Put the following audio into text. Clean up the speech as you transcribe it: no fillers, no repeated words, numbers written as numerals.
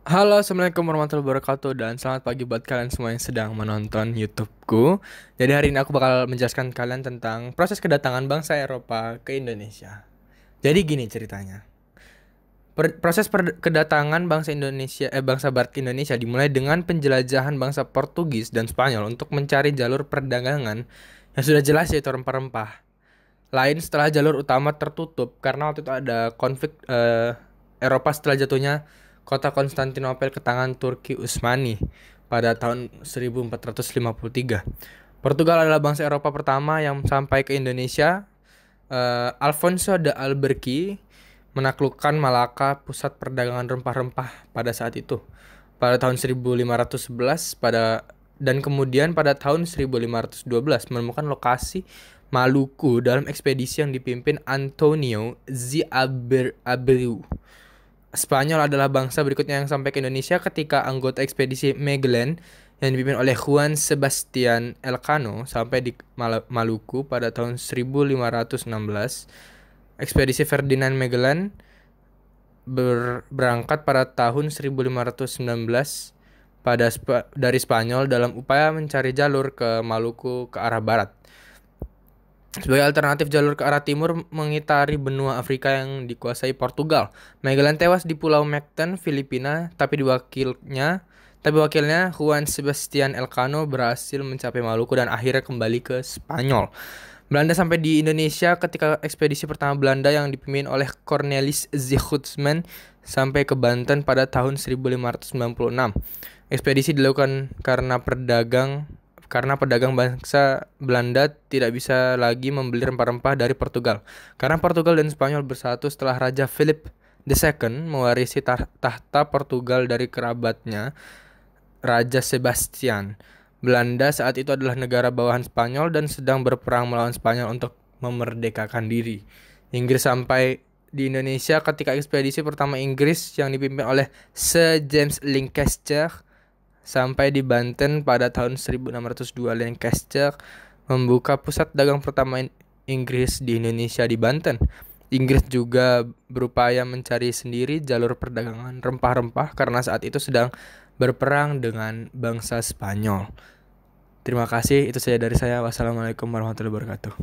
Halo, assalamualaikum warahmatullahi wabarakatuh dan selamat pagi buat kalian semua yang sedang menonton YouTubeku. Jadi hari ini aku bakal menjelaskan kalian tentang proses kedatangan bangsa Eropa ke Indonesia. Jadi gini ceritanya. Kedatangan bangsa Barat ke Indonesia dimulai dengan penjelajahan bangsa Portugis dan Spanyol untuk mencari jalur perdagangan yang sudah jelas yaitu rempah-rempah. Lain setelah jalur utama tertutup karena waktu itu ada konflik Eropa setelah jatuhnya kota Konstantinopel ke tangan Turki Utsmani pada tahun 1453. Portugal adalah bangsa Eropa pertama yang sampai ke Indonesia. Alfonso de Albuquerque menaklukkan Malaka, pusat perdagangan rempah-rempah pada saat itu. Pada tahun 1511 dan kemudian pada tahun 1512 menemukan lokasi Maluku dalam ekspedisi yang dipimpin Antonio Z. Abreu. Spanyol adalah bangsa berikutnya yang sampai ke Indonesia ketika anggota ekspedisi Magellan yang dipimpin oleh Juan Sebastian Elcano sampai di Maluku pada tahun 1516. Ekspedisi Ferdinand Magellan berangkat pada tahun 1519 dari Spanyol dalam upaya mencari jalur ke Maluku ke arah barat. Sebagai alternatif jalur ke arah timur mengitari benua Afrika yang dikuasai Portugal. Magellan tewas di Pulau Mactan, Filipina, tapi wakilnya Juan Sebastian Elcano berhasil mencapai Maluku dan akhirnya kembali ke Spanyol. Belanda sampai di Indonesia ketika ekspedisi pertama Belanda yang dipimpin oleh Cornelis Sigismund sampai ke Banten pada tahun 1596. Ekspedisi dilakukan karena pedagang bangsa Belanda tidak bisa lagi membeli rempah-rempah dari Portugal. Karena Portugal dan Spanyol bersatu setelah Raja Philip II mewarisi tahta Portugal dari kerabatnya, Raja Sebastian. Belanda saat itu adalah negara bawahan Spanyol dan sedang berperang melawan Spanyol untuk memerdekakan diri. Inggris sampai di Indonesia ketika ekspedisi pertama Inggris yang dipimpin oleh Sir James Lancaster sampai di Banten pada tahun 1602. Lancaster membuka pusat dagang pertama Inggris di Indonesia di Banten. Inggris juga berupaya mencari sendiri jalur perdagangan rempah-rempah karena saat itu sedang berperang dengan bangsa Spanyol. Terima kasih, itu saja dari saya. Wassalamualaikum warahmatullahi wabarakatuh.